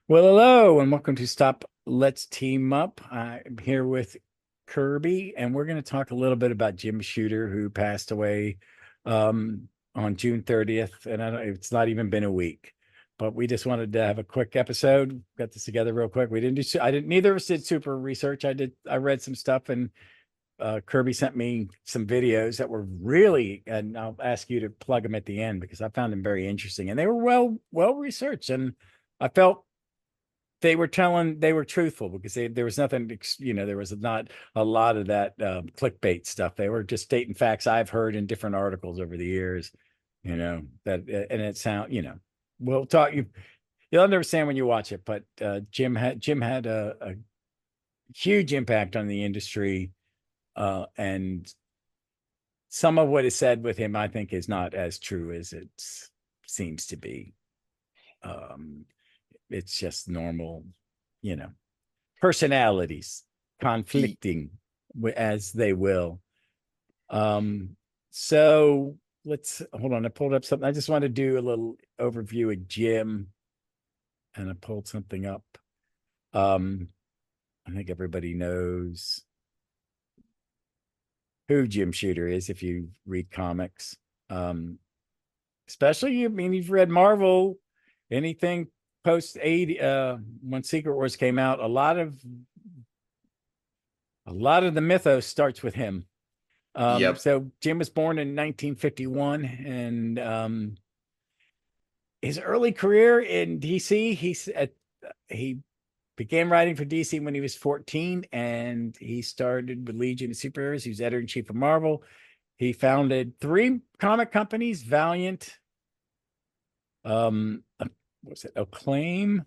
Well, hello, and welcome to Stop Let's Team Up. I'm here with Kirby, and we're going to talk a little bit about Jim Shooter, who passed away on June 30th. And it's not even been a week, but we just wanted to have a quick episode. Got this together real quick. We didn't do, I didn't, neither of us did super research. I read some stuff, and Kirby sent me some videos that were really, and I'll ask you to plug them at the end because I found them very interesting, and they were well researched, and I felt they were truthful because there was nothing, there was not a lot of that clickbait stuff. They were just stating facts I've heard in different articles over the years, that, and it sound, we'll talk, you'll understand when you watch it, but Jim had a huge impact on the industry. And some of what is said with him, I think, is not as true as it seems to be. Um, it's just normal, you know, personalities Ye- conflicting as they will. So let's hold on. I pulled up something. I just want to do a little overview of Jim, and I pulled something up. Um, I think everybody knows who Jim Shooter is if you read comics. Um, Especially, I mean, you've read Marvel, anything post 80, when Secret Wars came out, a lot of the mythos starts with him. Yep. So Jim was born in 1951, and his early career in DC, he began writing for DC when he was 14, and he started with Legion of Superheroes. He was editor in chief of Marvel. He founded three comic companies: Valiant, what's it, Acclaim,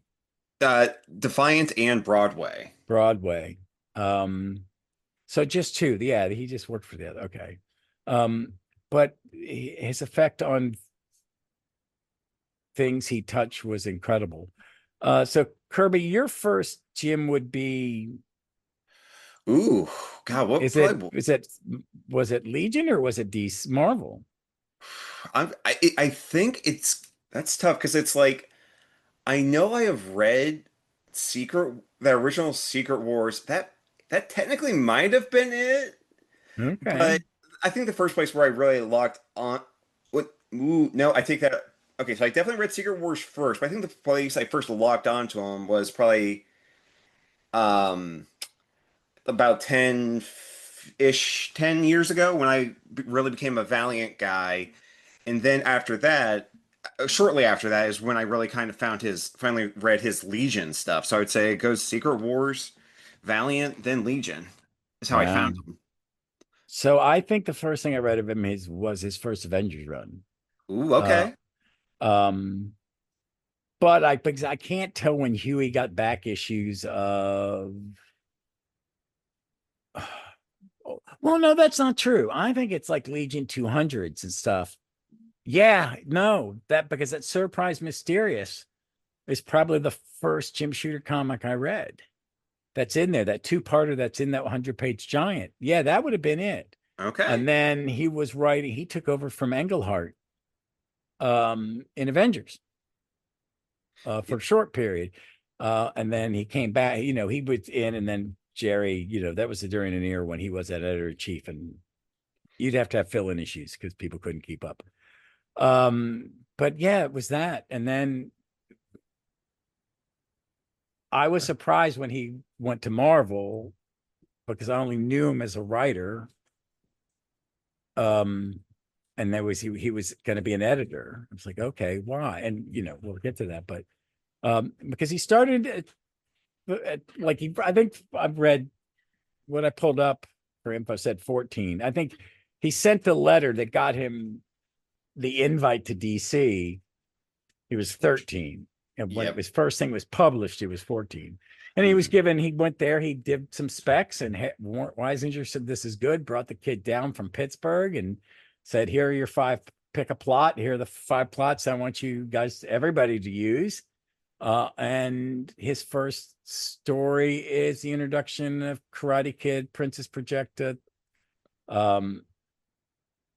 Defiant and Broadway. Broadway. So just two. Yeah, he just worked for the other. Okay. Um, but his effect on things he touched was incredible. So Kirby, your first Jim would be, Ooh, God, what is it probably is it was it Legion or was it DC Marvel? I think that's tough because it's like I know I have read the original Secret Wars. That technically might have been it, Okay. but I think the first place where I really locked on what ooh, no, I take that. Okay, so I definitely read Secret Wars first, but I think the place I first locked onto them was probably um about 10 years ago when I really became a Valiant guy. And then after that, shortly after that is when I really kind of finally read his Legion stuff. So I would say it goes Secret Wars, Valiant, then Legion is how I Wow. found him. So I think the first thing I read of him was his first Avengers run. Ooh, Uh, okay. um, but because I can't tell when Huey got back issues of. Well, no, that's not true. I think it's like Legion 200s and stuff. Yeah, no, that because that Surprise Mysterious is probably the first Jim Shooter comic I read. That's in there, that two-parter that's in that 100-page giant. Yeah, that would have been it. Okay. And then he took over from Englehart in Avengers for a short period. And then he came back, he was in, and then Jerry, that was during an era when he was that editor in chief, and you'd have to have fill-in issues because people couldn't keep up. But yeah, it was that. And then I was surprised when he went to Marvel because I only knew him as a writer. Um, and there was he was going to be an editor. I was like, okay, why? And we'll get to that, but because he started I think I've read what I pulled up for info said 14. I think he sent the letter that got him the invite to DC. He was 13. And when Yep. his first thing was published, he was 14. And Mhm. he went there, he did some specs, and Weisinger said, "This is good." Brought the kid down from Pittsburgh and said, "Here are your five, pick a plot. Here are the five plots I want you guys, everybody to use." And his first story is the introduction of Karate Kid, Princess Projecta, um,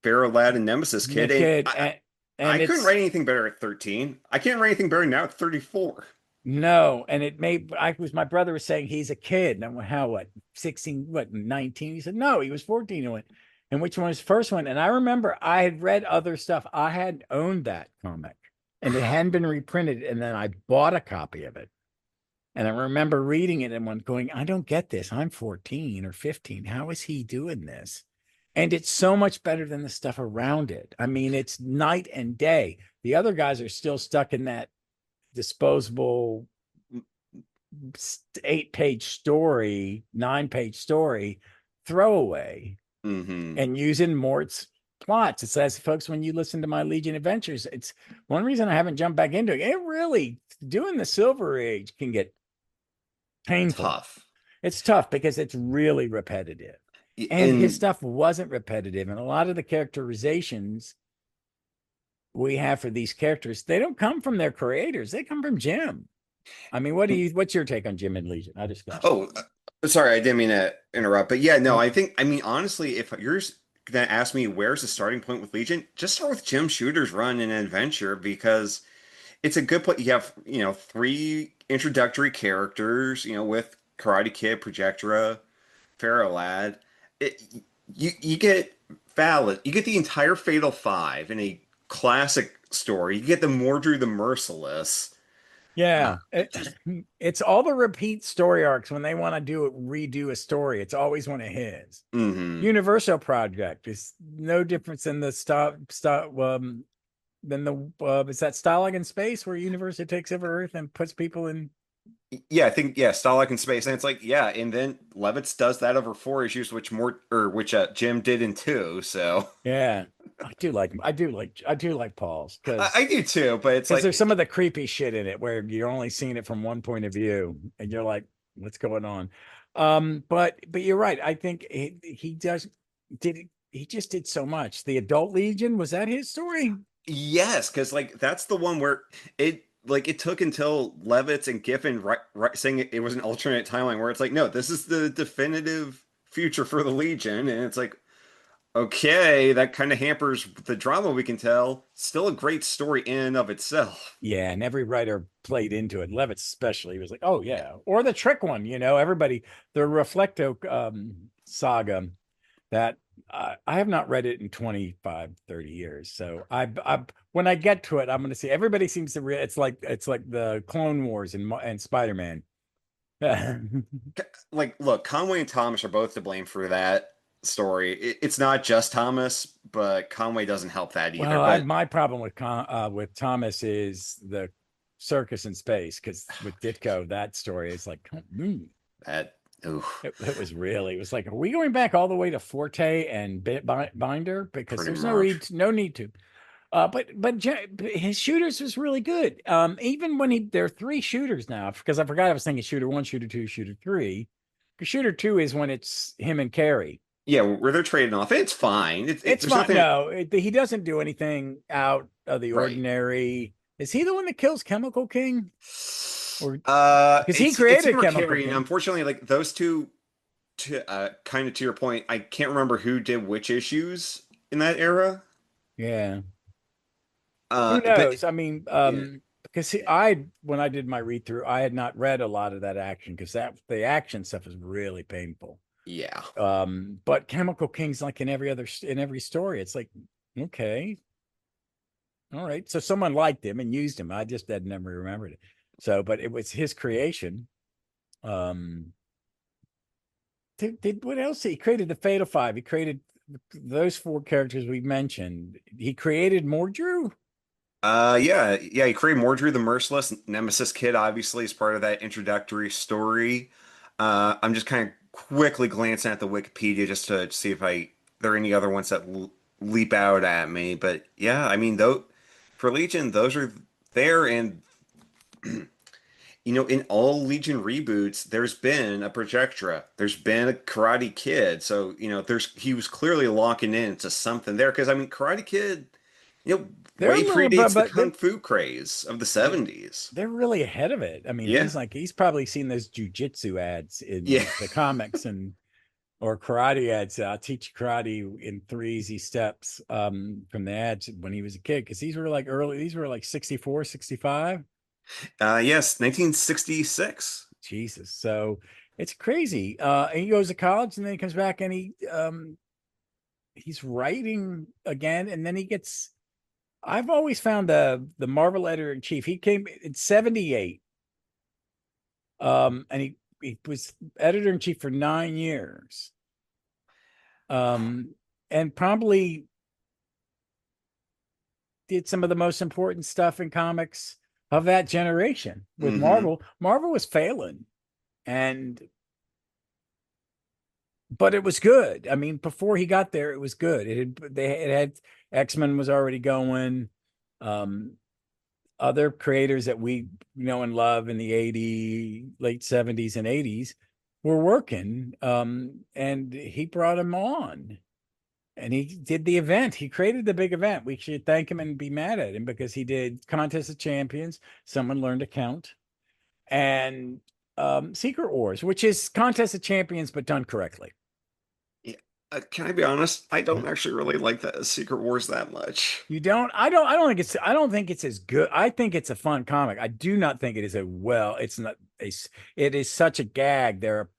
Ferro Lad and Nemesis the Kid. And kid, I and couldn't write it's anything better at 13. I can't write anything better now at 34. No, and it made I was my brother was saying he's a kid. And I went, how what 16, what 19? He said, no, he was 14. I went, and which one was the first one? And I remember I had read other stuff. I had owned that comic and it hadn't been reprinted. And then I bought a copy of it. And I remember reading it and one going, I don't get this. I'm 14 or 15. How is he doing this? And it's so much better than the stuff around it. I mean, it's night and day. The other guys are still stuck in that disposable 8-page story, 9-page story throwaway Hmm. and using Mort's plots. It says, folks, when you listen to my Legion Adventures, it's one reason I haven't jumped back into it. It really doing the Silver Age can get painful. Tough. It's tough because it's really repetitive. And his In stuff wasn't repetitive. And a lot of the characterizations we have for these characters, they don't come from their creators. They come from Jim. I mean, what's your take on Jim and Legion? I just got oh, sorry, I didn't mean to interrupt, but yeah, no, no. I mean, honestly, if you're gonna ask me where's the starting point with Legion, just start with Jim Shooter's run in Adventure because it's a good point. You have, three introductory characters, with Karate Kid, Projectra, Ferro Lad. It, you get valid. You get the entire Fatal Five in a classic story. You get the Mordru the Merciless. Yeah, it's all the repeat story arcs when they want to redo a story. It's always one of his. Hmm. Universal Project is no difference than the stop than the is that Stalag in Space where Universal takes over Earth and puts people in. Yeah, I think Starlock in Space, and it's like and then Levitz does that over 4 issues, which Jim did in two. So Yeah, I do like Paul's I do too, but it's because there's some like of the creepy shit in it where you're only seeing it from one point of view and you're like, what's going on? But you're right. I think he does did he just did so much. The Adult Legion, was that his story? yes, because like that's the one where it took until Levitz and Giffen saying it was an alternate timeline where it's like, no, this is the definitive future for the Legion, and it's like, okay, that kind of hampers the drama we can tell. Still a great story in and of itself. Yeah, and every writer played into it. Levitz especially was like, oh yeah. Or the trick one, everybody, the Reflecto saga that I have not read it in 25, 30 years. So I when I get to it, I'm going to see everybody seems to it's like the Clone Wars and Spider-Man. Like, look, Conway and Thomas are both to blame for that story. It's not just Thomas, but Conway doesn't help that either. Well, But my problem with Thomas is the circus in space because with Ditko, that story is like, that, ooh, it was like, are we going back all the way to Forte and Binder? Because pretty there's much. no need to. But his shooters was really good. Even when there are three shooters now, because I forgot I was thinking shooter one, shooter two, shooter three. Because shooter two is when it's him and Carrie. Yeah, where they're trading off, it's fine. It's There's fine. nothing No, he doesn't do anything out of the right. ordinary. Is he the one that kills Chemical King? Or because he It's him created or Chemical Carrie, and King? unfortunately, like those two, to kind of to your point, I can't remember who did which issues in that era. Yeah. Who But knows? I mean, yeah, because I when I did my read through, I had not read a lot of that action because the action stuff is really painful. yeah. But Chemical King's like in every story. It's like, okay, all right. So someone liked him and used him. I just had never remembered it. So, but it was his creation. Um, what else? He created the Fatal Five. He created those four characters we mentioned. He created Mordru. Yeah. He created Mordru the Merciless. Nemesis Kid obviously is part of that introductory story. I'm just kind of quickly glancing at the Wikipedia just to see if there are any other ones that leap out at me. But yeah, I mean, though, for Legion, those are there, and in all Legion reboots, there's been a Projectra, there's been a Karate Kid, so he was clearly locking into something there because I mean, Karate Kid, They're a way little, predates the but Kung Fu craze of the they're 70s. they're really ahead of it. I mean, Yeah, he's probably seen those jujitsu ads yeah. in the comics and or karate ads. I'll teach you karate in 3 easy steps from the ads when he was a kid because these were like 64, 65. Yes, 1966. Jesus. So it's crazy. And he goes to college and then he comes back and he's writing again, and then he gets I've always found the Marvel editor in chief. He came in 78. And he was editor in chief for 9 years. And probably did some of the most important stuff in comics of that generation with Mm-hmm. Marvel. Marvel was failing, and but it was good. I mean, before he got there, it was good. It had X-Men was already going. Um, Other creators that we know and love in the late 70s and 80s were working. And he brought him on. And he did the event. He created the big event. We should thank him and be mad at him because he did Contest of Champions. Someone learned to count, and Secret Wars, which is Contest of Champions but done correctly. Yeah. Can I be honest? I don't actually really like that Secret Wars that much. You don't? I don't think it's as good. I think it's a fun comic. I do not think it is it's not it is such a gag. There are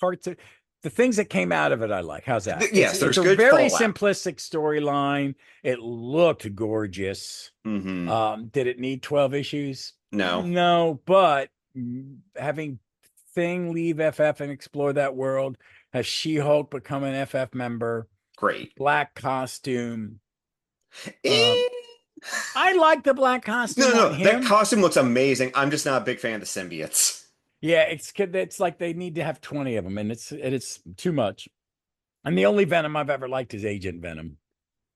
parts of the things that came out of it I like. How's that? Yes, It's there's a good very fallout. simplistic storyline. It looked gorgeous. Mm-hmm. Did it need 12 issues? No. No, but having Thing leave FF and explore that world, has She-Hulk become an FF member, Great. black costume. Um, Eh. I like the black No, costume on no, that him. costume looks amazing. I'm just not a big fan of the symbiotes. Yeah, it's like they need to have 20 of them, and it's too much. And the only Venom I've ever liked is Agent Venom,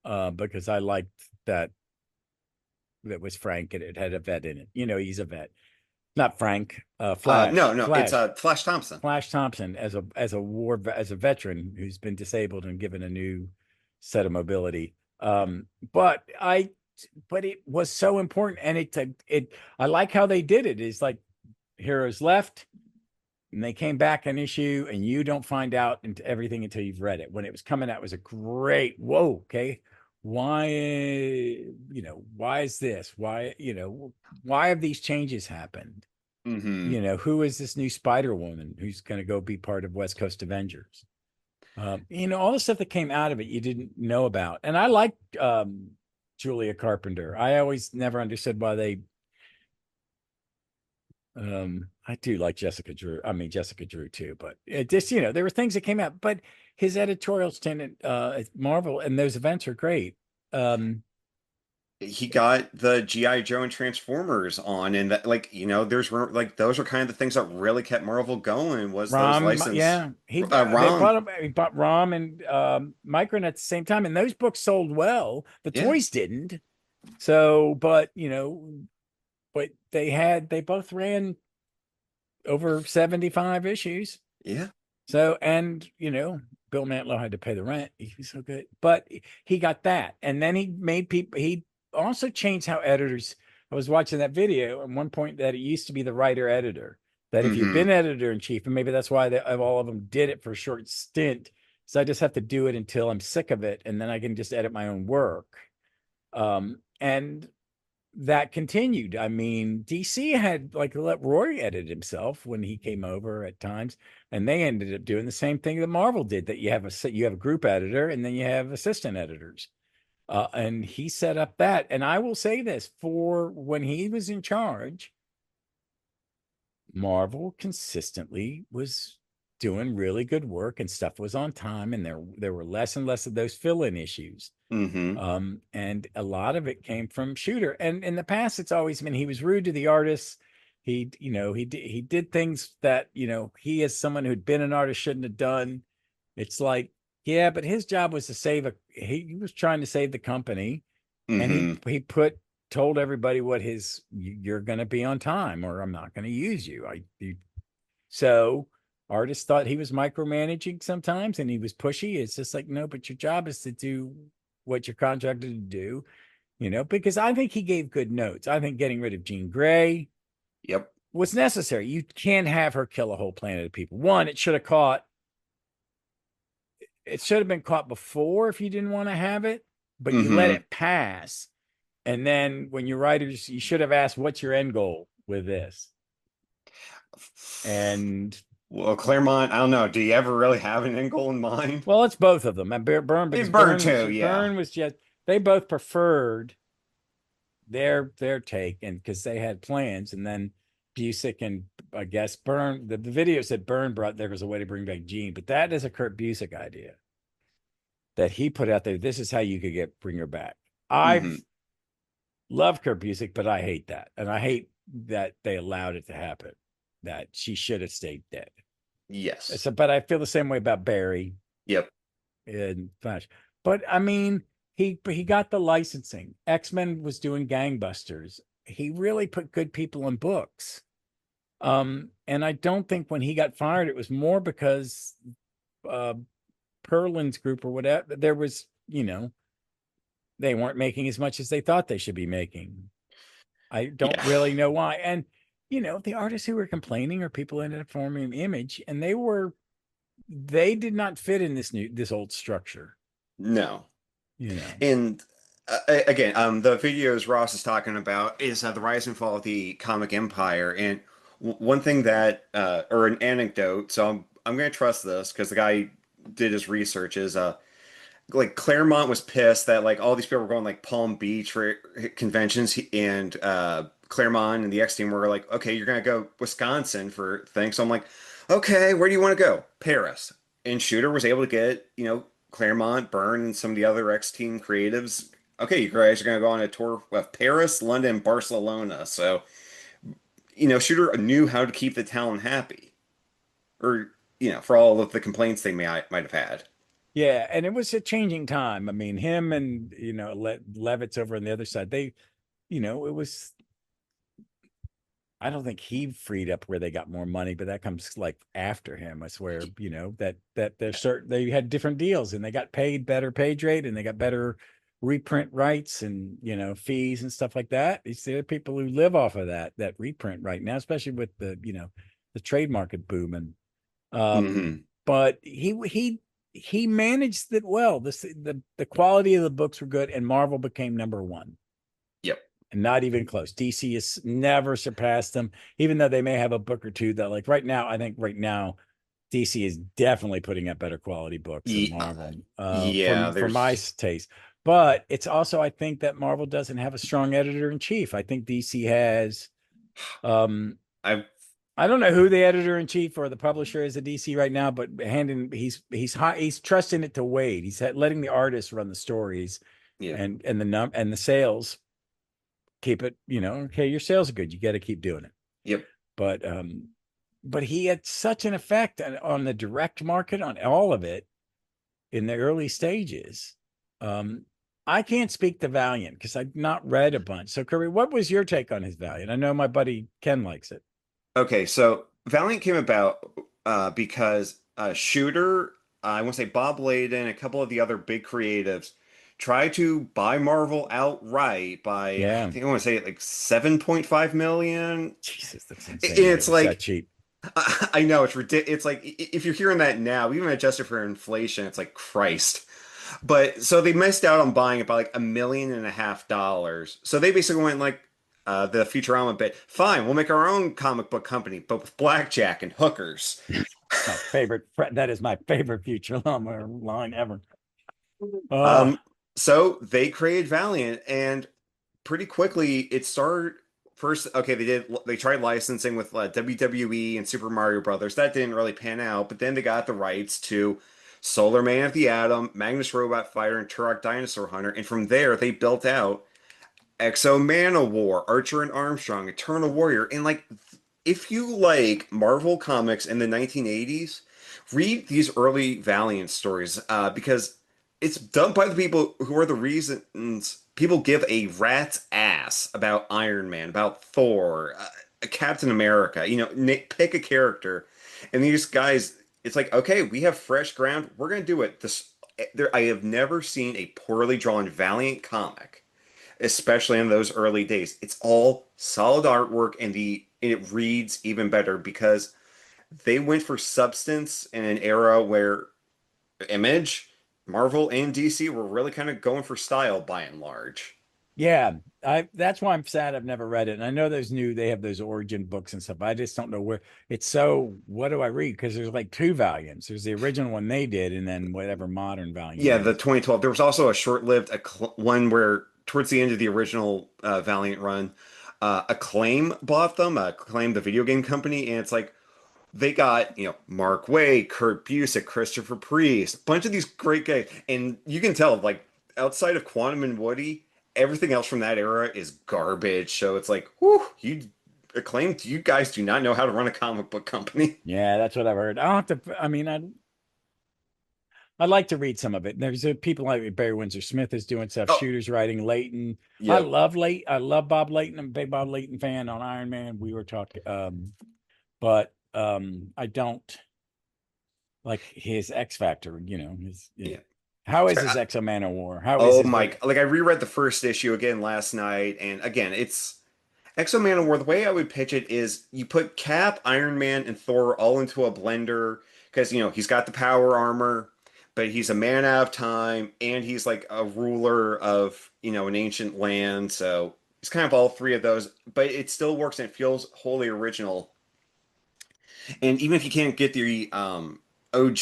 because I liked that was Frank and it had a vet in it. He's a vet. Not Frank, No, no, it's Flash. Flash Thompson. Flash Thompson as a veteran who's been disabled and given a new set of mobility. But it was so important, and it I like how they did it. It's like heroes left and they came back an issue, and you don't find out into everything until you've read it. When it was coming out, it was a great whoa. Okay, why why is this? Why have these changes happened? Hmm. Who is this new Spider Woman who's going to go be part of West Coast Avengers? All the stuff that came out of it you didn't know about. And I liked Julia Carpenter. I always never understood why they I do like Jessica Drew. I mean Jessica Drew too, but it just, there were things that came out, but his editorials tended at Marvel and those events are great. He got the G.I. Joe and Transformers on, and that, like, there's like those are kind of the things that really kept Marvel going was those licensed Yeah, ROM. he bought Rom and Micron at the same time, and those books sold well. The Yeah, toys didn't. So, but they both ran over 75 issues. yeah. So, and Bill Mantlo had to pay the rent. He's so good, but he got that, and then he made people. He also changed how editors. I was watching that video at one point that it used to be the writer editor. That if you've Hmm. been editor in chief, and maybe that's why all of them did it for a short stint. So I just have to do it until I'm sick of it, and then I can just edit my own work. And that continued. I mean, DC had like let Roy edit himself when he came over at times, and they ended up doing the same thing that Marvel did. That you have a group editor, and then you have assistant editors. And he set up that. And I will say this: for when he was in charge, Marvel consistently was doing really good work, and stuff was on time, and there were less and less of those fill-in issues. Hmm. And a lot of it came from Shooter. And in the past, it's always been he was rude to the artists. He did things that he, as someone who'd been an artist, shouldn't have done. It's like, yeah, but his job was to he was trying to save the company, and Hmm. he told everybody what you're going to be on time, or I'm not going to use you. So artists thought he was micromanaging sometimes, and he was pushy. It's just like, no, but your job is to do what you're contracted to do, because I think he gave good notes. I think getting rid of Jean Grey Yep. was necessary. You can't have her kill a whole planet of people. One, it should have been caught before if you didn't want to have it, but you let Hmm. it pass. And then when you're writers, you should have asked, what's your end goal? with this. And Well, Claremont, I don't know. Do you ever really have an end goal in mind? well, it's both of them. And Burn, It's because Burn too, yeah. Burn was just, they both preferred their take, and because they had plans, and then Busick and I guess Byrne, the video said Byrne brought there was a way to bring back Jean, but that is a Kurt Busick idea that he put out there. This is how you could bring her back. Hmm. I've loved Kurt Busick, but I hate that, and I hate that they allowed it to happen. That she should have stayed dead. Yes. So, but I feel the same way about Barry Yep. and Flash. But I mean, he got the licensing. X-Men was doing gangbusters. He really put good people in books. And I don't think when he got fired, it was more because uh Perlin's group or whatever, there was, they weren't making as much as they thought they should be making. I don't Yeah. really know why. And the artists who were complaining are people ended up forming Image, and they did not fit in this old structure. No. You know. And again, the videos Ross is talking about is the rise and fall of the comic empire. And one thing that, or an anecdote, so I'm going to trust this because the guy did his research, is like Claremont was pissed that like all these people were going like Palm Beach for conventions, and Claremont and the X team were like, okay, you're gonna go Wisconsin for things. So I'm like, okay, where do you want to go? Paris. And Shooter was able to get, Claremont, Byrne, and some of the other X team creatives. Okay, you guys are gonna go on a tour of Paris, London, Barcelona. So, Shooter knew how to keep the town happy, or for all of the complaints they might have had. Yeah, and it was a changing time. I mean, him and Levitt's over on the other side. It was. I don't think he freed up where they got more money, but that comes like after him. I swear, that they had different deals, and they got paid better page rate, and they got better reprint rights and fees and stuff like that. You see, there are people who live off of that reprint right now, especially with the trade market booming. Hmm. But he managed it well. The quality of the books were good, and Marvel became number one, Yep. and not even close. DC has never surpassed them, even though they may have a book or two that, like right now, I think right now DC is definitely putting out better quality books than Ye- Marvel, yeah, for my there's taste. But it's also, I think that Marvel doesn't have a strong editor in chief. I think DC has. Um, I've I don't know who the editor in chief or the publisher is at DC right now, but he's trusting it to Wade. He's letting the artists run the stories, yeah. and the sales keep it. Okay, your sales are good. You got to keep doing it. Yep. But he had such an effect on the direct market, on all of it in the early stages. Um, I can't speak to Valiant because I've not read a bunch. So, Kirby, what was your take on his Valiant? I know my buddy Ken likes it. Okay, so Valiant came about because Shooter, I want to say Bob Layden, a couple of the other big creatives tried to buy Marvel outright by, I Yeah. think I want to say like 7.5 million. Jesus, that's And insane that it it's was that like, cheap. I know it's ridiculous. It's like if you're hearing that now, even adjusted for inflation, it's like Christ. But so they missed out on buying it by like $1.5 million. So they basically went like the Futurama bit. Fine, we'll make our own comic book company, but with blackjack and hookers. My favorite. That is my favorite Futurama line ever. Oh, Um, so they created Valiant, and pretty quickly it started. First, okay, they tried licensing with WWE and Super Mario Brothers. That didn't really pan out, but then they got the rights to Solar Man of the Atom, Magnus Robot Fighter, and Turok Dinosaur Hunter, and from there they built out Exo Man of War, Archer and Armstrong, Eternal Warrior, and like if you like Marvel comics in the 1980s, read these early Valiant stories because it's done by the people who are the reasons people give a rat's ass about Iron Man, about Thor, Captain America. Pick a character, and these guys, it's like, okay, we have fresh ground. We're gonna do it. I have never seen a poorly drawn Valiant comic, especially in those early days. It's all solid artwork, and it reads even better because they went for substance in an era where Image, Marvel, and DC were really kind of going for style by and large. Yeah, I that's why I'm sad I've never read it. And I know they have those origin books and stuff. I just don't know where it's so what do I read? Because there's like two Valiants. There's the original one they did, and then whatever modern Valiant Yeah, the is. 2012. There was also a short-lived one where towards the end of the original Valiant run, Acclaim bought them, Acclaim the video game company, and it's like they got, Mark Waid, Kurt Busiek, Christopher Priest, a bunch of these great guys, and you can tell like outside of Quantum and Woody, everything else from that era is garbage. So it's like, whew, you Acclaimed, you guys do not know how to run a comic book company. Yeah, that's what I've heard. I'll have to. I mean, I'd like to read some of it. There's people like Barry Windsor Smith is doing stuff. Oh, Shooter's writing Leighton. yep. I love Bob Leighton. I'm a big Bob Leighton fan on Iron Man. We were talking, but I don't like his X Factor. Yeah. How is Sorry, his Exo Man of War? How is oh his my, like I reread the first issue again last night, and again, it's Exo Man of War. The way I would pitch it is you put Cap, Iron Man, and Thor all into a blender because he's got the power armor, but he's a man out of time, and he's like a ruler of an ancient land. So it's kind of all three of those, but it still works and it feels wholly original. And even if you can't get the OG,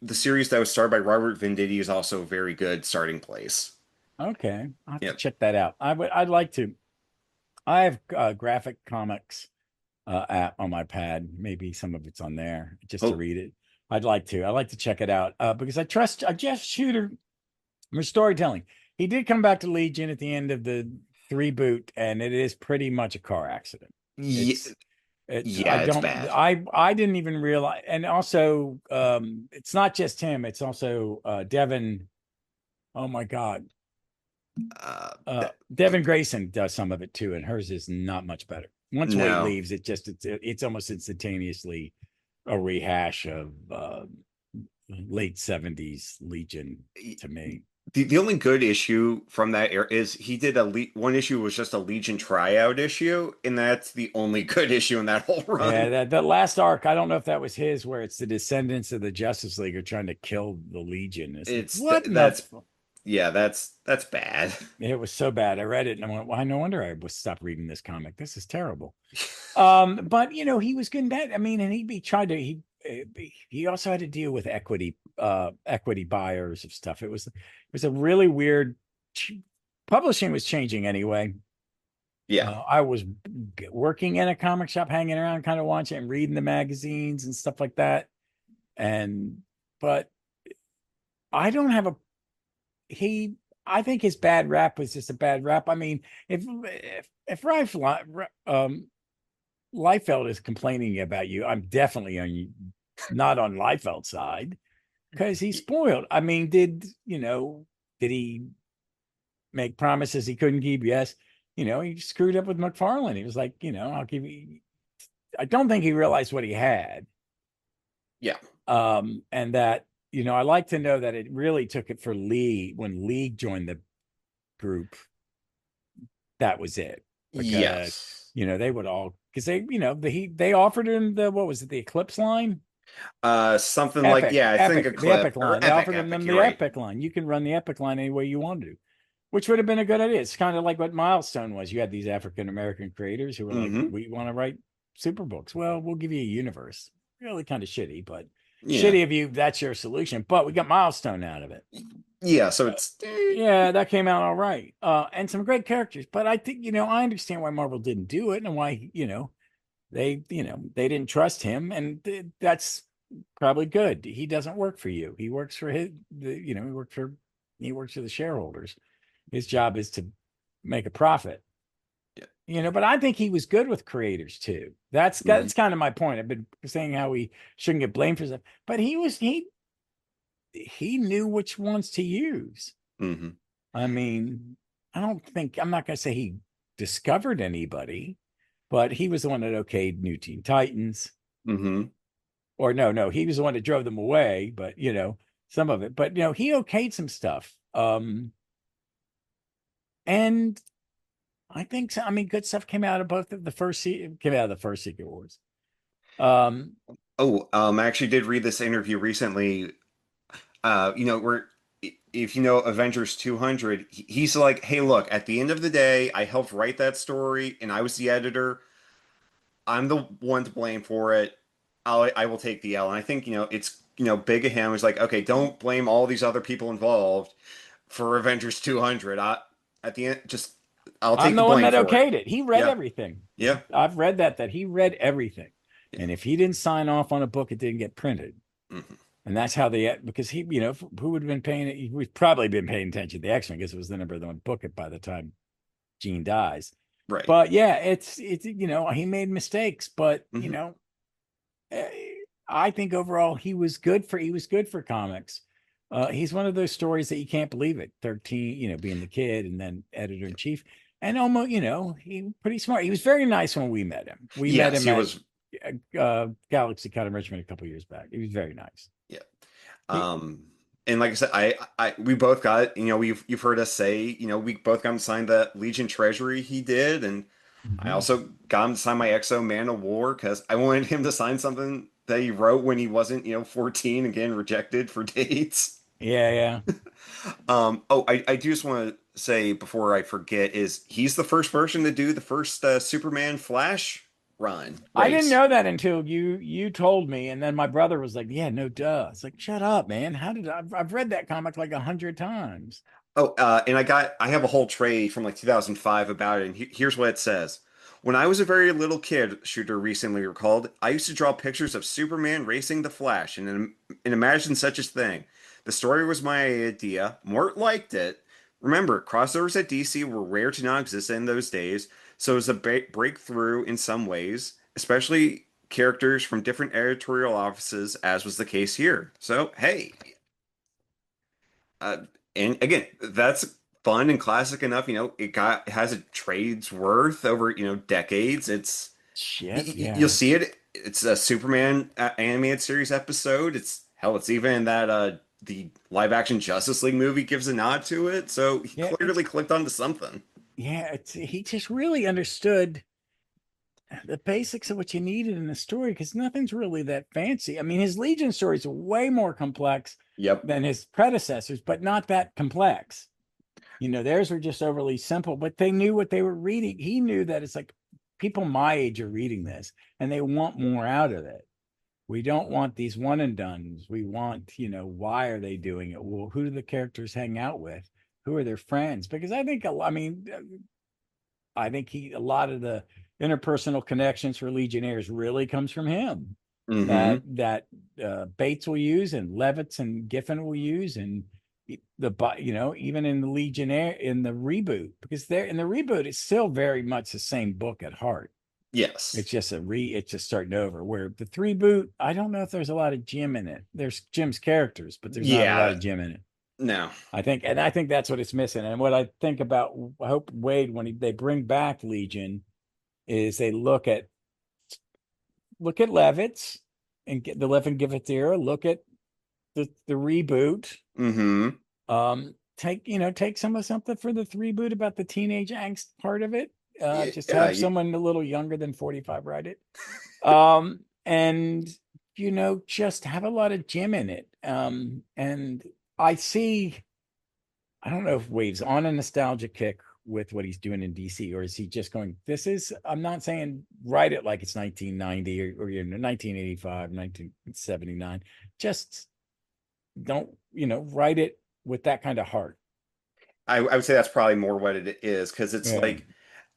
the series that was started by Robert Venditti is also a very good starting place. okay? I have to Yep. check that out. I'd like to. I have graphic comics app on my pad. Maybe some of it's on there just to Oh, read it. I'd like to. I like to check it out because I trust Jeff Shooter for storytelling. He did come back to Legion at the end of the reboot, and it is pretty much a car accident. yeah, It's I yeah, it's don't bad. I didn't even realize, and also it's not just him. It's also Devin. Oh my God, That, Devin Grayson does some of it too, and hers is not much better. Once Wade no. leaves, it's almost instantaneously a rehash of late '70s Legion to me. The only good issue from that era is he did one issue was just a Legion tryout issue, and that's the only good issue in that whole Yeah, run. that last arc, I don't know if that was his, where it's the descendants of the Justice League are trying to kill the Legion. It's like, what in the? That's yeah, that's bad. It was so bad. I read it and I went, "Why? No wonder I was stopped reading this comic. This is terrible." But he was good in that. I mean, and he tried to he also had to deal with equity buyers of stuff. It was a really weird publishing was changing anyway. Yeah. I was working in a comic shop, hanging around, kind of watching and reading the magazines and stuff like that. And but I don't have a he. I think his bad rap was just a bad rap. I mean, if Liefeld is complaining about you, I'm definitely not on Liefeld's side because he's spoiled. I mean, did he make promises he couldn't keep? Yes. He screwed up with McFarlane. He was like, I'll give you. I don't think he realized what he had. Yeah. And that, I like to know that it really took it for Lee when Lee joined the group. That was it because, Yes. they would all, because they offered him what was it, the Eclipse line? Something like, yeah, I think a The clip Epic or line. They epic, offered him epic. the You're right. Epic line. You can run the Epic line any way you want to, which would have been a good idea. It's kind of like what Milestone was. You had these African American creators who were like, Hmm. we want to write super books. Well, we'll give you a universe. Really kind of shitty, but Yeah. shitty of you. That's your solution. But we got Milestone out of it. Yeah. So Uh, it's yeah, that came out all right. And some great characters. But I think, I understand why Marvel didn't do it and why, they didn't trust him. And that's probably good. He doesn't work for you. He works for he works for the shareholders. His job is to make a profit. yeah. But I think he was good with creators too. Hmm. That's kind of my point. I've been saying how he shouldn't get blamed for stuff, but he knew which ones to use. Hmm. I mean, I'm not going to say he discovered anybody, but he was the one that okayed New Teen Titans. Hmm. Or no, he was the one that drove them away, but some of it. But he okayed some stuff. And I think so. I mean, good stuff came out of both of the came out of the first Secret Wars. Um, I actually did read this interview recently. Where if you know Avengers 200, he's like, hey, look, at the end of the day, I helped write that story and I was the editor. I'm the one to blame for it. I will take the L. And I think, it's, big of him. It's like, okay, don't blame all these other people involved for Avengers 200. At the end, just, I'll I'm take the the one blame that for it. okayed it. He read Yeah. everything. Yeah. I've read that he read everything. Yeah. And if he didn't sign off on a book, it didn't get printed. Hmm. And that's how they, because he, who would have been paying, we've probably been paying attention to the X-Men because it was the number one book by the time Gene dies. Right. But yeah, it's, he made mistakes, but, Hmm. eh, I think overall he was good for comics. He's one of those stories that you can't believe it. 13, being the kid and then editor in chief. And almost, he pretty smart. He was very nice when we met him. We met Yes, him he at was. Galaxy Con in Richmond a couple years back. He was very nice. Yeah. He, Um, and like I said, we both got, you've heard us say, we both got him to sign the Legion Treasury he did, and I Mhm. also got him to sign my Exo Man of War because I wanted him to sign something that he wrote when he wasn't, 14 and getting rejected for dates. Yeah, yeah. I do just want to say before I forget is he's the first person to do the first Superman Flash run I didn't race. know that until you told me, and then my brother was like, "Yeah, no, duh." It's like, "Shut up, man! How did I've read that comic like 100 times." Oh, and I have a whole trade from like 2005 about it, and here's what it says. When I was a very little kid, Shooter recently recalled, I used to draw pictures of Superman racing the Flash and imagine such a thing. The story was my idea. Mort liked it. Remember, crossovers at DC were rare to not exist in those days, so it was a breakthrough in some ways, especially characters from different editorial offices, as was the case here. So, hey, uh, and again, that's fun and classic enough. It has a trade's worth over decades. Shit, You'll yeah, see it. It's a Superman animated series episode. It's hell. It's even in that the live action Justice League movie gives a nod to it. So he yeah. It's clearly clicked onto something. yeah. It's he just really understood the basics of what you needed in a story because nothing's really that fancy. I mean, his Legion stories are way more complex Yep. than his predecessors, but not that complex. Theirs were just overly simple, but they knew what they were reading. He knew that it's like people my age are reading this and they want more out of it. We don't want these one and dones. We want, why are they doing it? Well, who do the characters hang out with? Who are their friends? Because I think a lot of the interpersonal connections for Legionnaires really comes from him. That Mm-hmm. that Bates will use and Levitz and Giffen will use and even in the Legionnaire in the reboot because they're in the reboot it's still very much the same book at heart. Yes. It's just starting over. Where the three boot, I don't know if there's a lot of Jim in it. There's Jim's characters, but there's not a lot Yeah. of Jim in it. No. I think that's what it's missing. And what I think about, I hope Wade when they bring back Legion is they look at Levitz and get the Levin Giveth era. Look at the reboot. Mm-hmm. Take something for the reboot about the teenage angst part of it. Just Yeah. have someone a little younger than 45 write it. And just have a lot of Jim in it. And I see, I don't know if Wade's on a nostalgia kick with what he's doing in DC, or is he just going, I'm not saying write it like it's 1990 or 1985, 1979. Just don't, write it with that kind of heart. I would say that's probably more what it is because it's Yeah. like,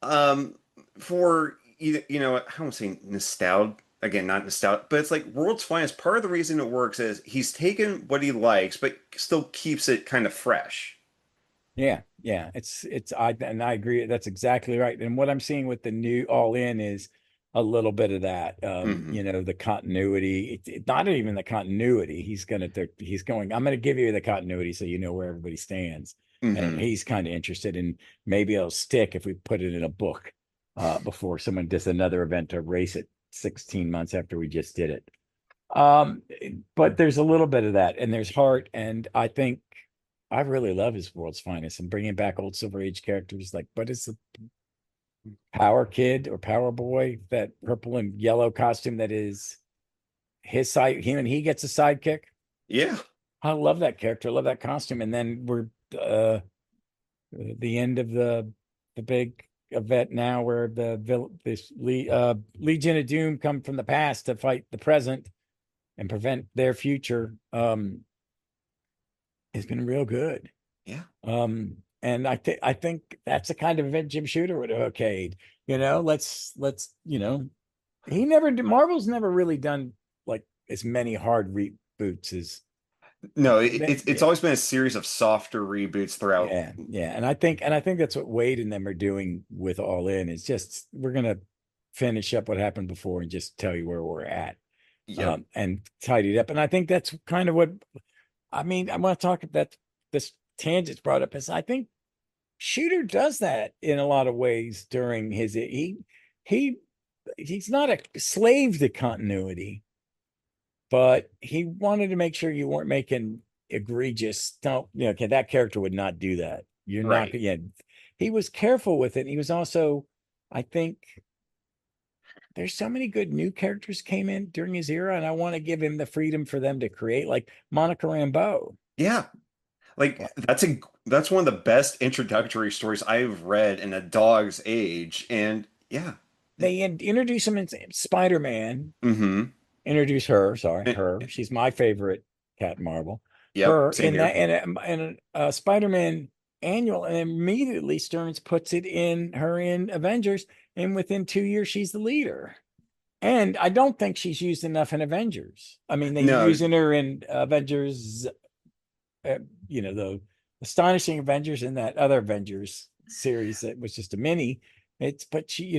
um, for I don't say nostalgia again, not nostalgia, but it's like World's Finest. Part of the reason it works is he's taken what he likes, but still keeps it kind of fresh. Yeah, yeah. I agree. That's exactly right. And what I'm seeing with the new All In is a little bit of that. Hmm. The continuity. Not even the continuity. I'm gonna give you the continuity so you know where everybody stands. And Hmm. he's kind of interested in maybe it'll stick if we put it in a book before someone does another event to erase it 16 months after we just did it. Um, but there's a little bit of that, and there's heart, and I think I really love his World's Finest and bringing back old Silver Age characters like what is the Power Kid or Power Boy, that purple and yellow costume that is his side, him and he gets a sidekick. Yeah. I love that character. I love that costume. And then we're uh the end of the big event now where Legion of Doom come from the past to fight the present and prevent their future. Has been real good. Yeah. And I think that's the kind of event Jim Shooter would have okayed. Let's he never did, Marvel's never really done like as many hard reboots as No, it's yeah, always been a series of softer reboots throughout. yeah. And I think that's what Wade and them are doing with All In is just we're gonna finish up what happened before and just tell you where we're at. Yep. And tidy it up. And I think that's kind of what I mean. I want to talk about this tangent's brought up is I think Shooter does that in a lot of ways during he he's not a slave to continuity, but he wanted to make sure you weren't making egregious don't okay, that character would not do that. You're not Right. yeah. He was careful with it. He was also, I think there's so many good new characters came in during his era, and I want to give him the freedom for them to create like Monica Rambeau. Yeah. Yeah, Like that's one of the best introductory stories I've read in a dog's age. And yeah. they introduce him in Spider-Man. Mm-hmm. Introduce her. Sorry, Eh, her. She's my favorite Cat Marvel. Yep, Her same in that here. and Spider-Man annual, and immediately Stearns puts it in her in Avengers, and within 2 years she's the leader. And I don't think she's used enough in Avengers. I mean, they're No, using her in Avengers, uh, the Astonishing Avengers and that other Avengers series that was just a mini. But she's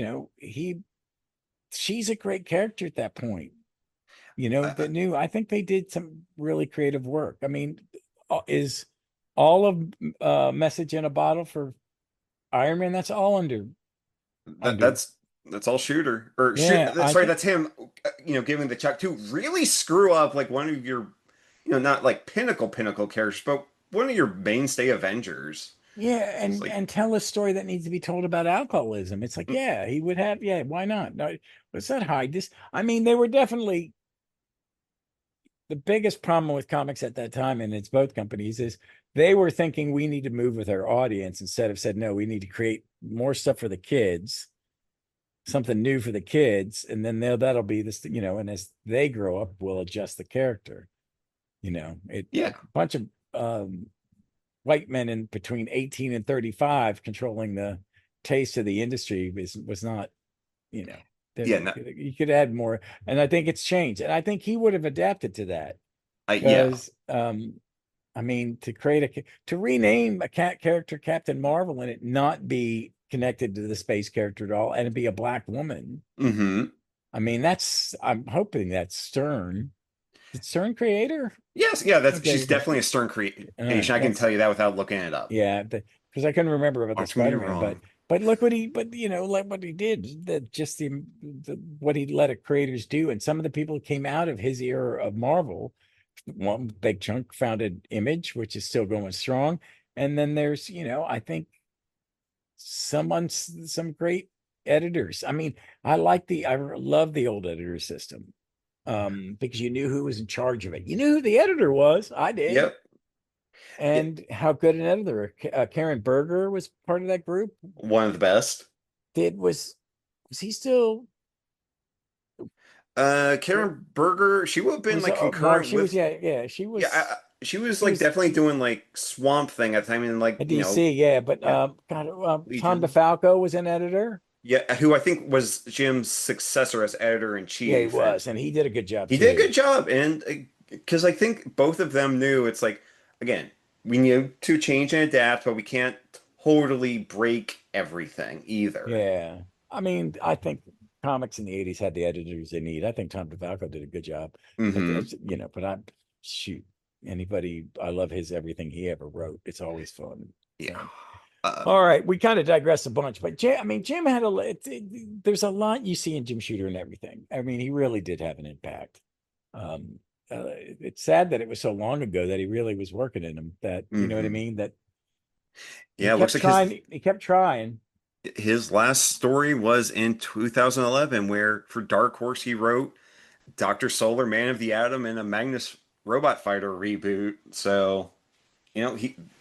a great character at that point. I, I think they did some really creative work. I mean, is all of Message in a Bottle for Iron Man? That's all that under. that's all Shooter or shoot. Yeah, I Sorry, think. that's him. Giving the check to really screw up like one of your, not like pinnacle characters, but one of your mainstay Avengers. Yeah, It's and like, tell a story that needs to be told about alcoholism. It's like, mm, yeah, he would have. Yeah, why not? No, let's not hide this. I mean, they were definitely the biggest problem with comics at that time, and it's both companies, is they were thinking we need to move with our audience instead of said, no, we need to create more stuff for the kids, something new for the kids, and then that'll be this, and as they grow up, we'll adjust the character. A yeah, bunch of white men in between 18 and 35 controlling the taste of the industry was not, you know, yeah, there no, you could add more. And I think it's changed. And I think he would have adapted to that yeah. because I mean to rename a cat character Captain Marvel and it not be connected to the space character at all and it be a black woman. Mm-hmm. I mean, I'm hoping that's Stern. Did Stern creator? Yes, yeah, that's Okay, she's okay. definitely a Stern All creation. right. I can That's tell you that without looking it up. yeah, because I couldn't remember about the Aren't me Spider-Man, wrong. but look what like what he did, that just what he let a creators do, and some of the people who came out of his era of Marvel, one big chunk founded Image, which is still going strong, and then there's I think some great editors. I mean, I love the old editor system, because you knew who was in charge of it. You knew who the editor was. I did. Yep. Yeah, And how good an editor. Karen Berger was part of that group. one of the best. Did was he still Karen Berger, she would have been was like Mark? concurrent She was with, yeah yeah, she was she like was definitely doing like Swamp Thing at the time, and like, a DC yeah, but yeah, God, Tom Legion. DeFalco was an editor. Yeah, who I think was Jim's successor as editor in Yeah, he chief, and was, and he did a good job he did a too. good job. And because I think both of them knew it's like, again, we need to change and adapt, but we can't totally break everything either. Yeah, I mean, I think comics in the '80s had the editors they need. I think Tom DeFalco did a good job, but Hmm. but I shoot anybody. I love his everything he ever wrote. It's always fun. Yeah. And all Um, right, we kind of digress a bunch, but I mean, Jim had there's a lot you see in Jim Shooter and everything. I mean, he really did have an impact. Um, it's sad that it was so long ago that he really was working in them. That you know what I hmm. mean? That he Yeah, it looks kept like trying. He kept trying. his last story was in 2011, where for Dark Horse he wrote Dr. Solar, Man of the Atom, and a Magnus Robot Fighter reboot. So,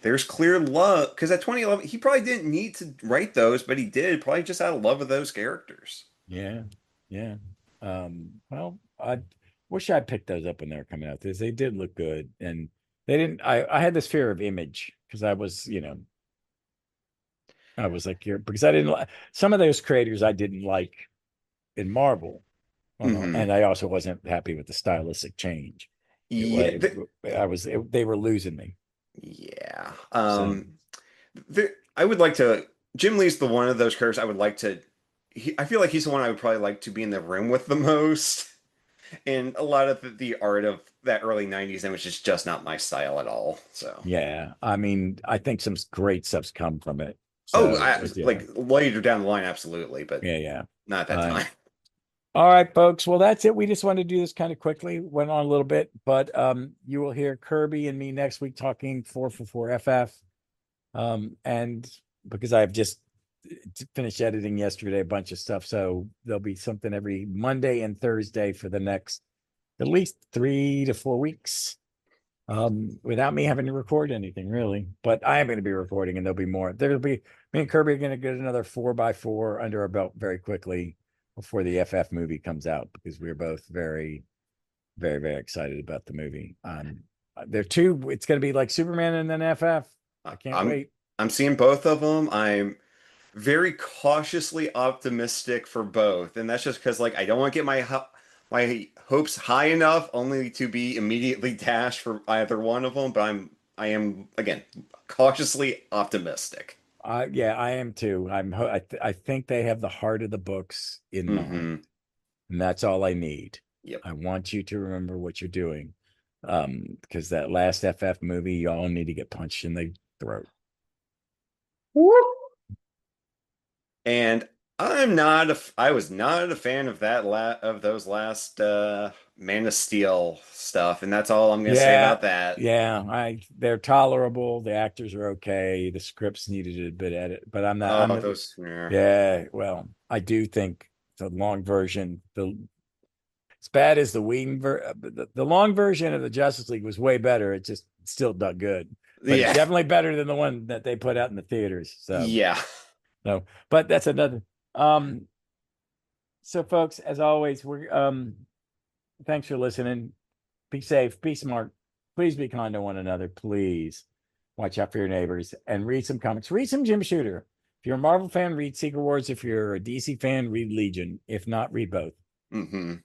there's clear love because at 2011 he probably didn't need to write those, but he did probably just out of love of those characters. Yeah, yeah. Well, I wish I picked those up when they were coming out because they did look good, and they didn't. I had this fear of image because I was, I was like, here because I didn't like some of those creators I didn't like in Marvel. Hmm And I also wasn't happy with the stylistic change. It Yeah, was, they were losing me. yeah. So I would like to. Jim Lee's the one of those characters I would like to. I feel like he's the one I would probably like to be in the room with the most. And a lot of the art of that early '90s, and which is just not my style at all. So, yeah, I mean, I think some great stuff's come from it. oh, So yeah, like later down the line, absolutely, but yeah, yeah. not at that Uh, time. all right, folks. Well, that's it. We just wanted to do this kind of quickly. Went on a little bit, but you will hear Kirby and me next week talking 444 FF. And because I've just finished editing yesterday a bunch of stuff, so there'll be something every Monday and Thursday for the next at least 3 to 4 weeks. Without me having to record anything really, but I am going to be recording and there'll be more. There'll be me and Kirby are going to get another 4x4 under our belt very quickly before the FF movie comes out because we're both very, very, very excited about the movie. They're two, it's going to be like Superman and then FF. I can't I'm wait. I'm seeing both of them. I'm very cautiously optimistic for both, and that's just because like I don't want to get my hopes high enough only to be immediately dashed for either one of them. But I am again cautiously optimistic. Yeah, I am too. I think they have the heart of the books in Hmm mind, and that's all I need. Yep. I want you to remember what you're doing, because that last FF movie, you all need to get punched in the throat. And I was not a fan of of those last Man of Steel stuff, and that's all I'm gonna say Yeah, about that. yeah, they're tolerable. The actors are okay. The scripts needed a bit edit, but I'm not. Oh, those. Yeah, well, I do think the long version, the as bad as the the long version of the Justice League was way better. It just still done good, but it's Yeah, definitely better than the one that they put out in the theaters. So yeah. no, but that's another. Um, so folks, as always, we're thanks for listening. Be safe, be smart. Please be kind to one another. Please watch out for your neighbors and read some comics. Read some Jim Shooter. If you're a Marvel fan, read Secret Wars. If you're a DC fan, read Legion. If not, read both. hmm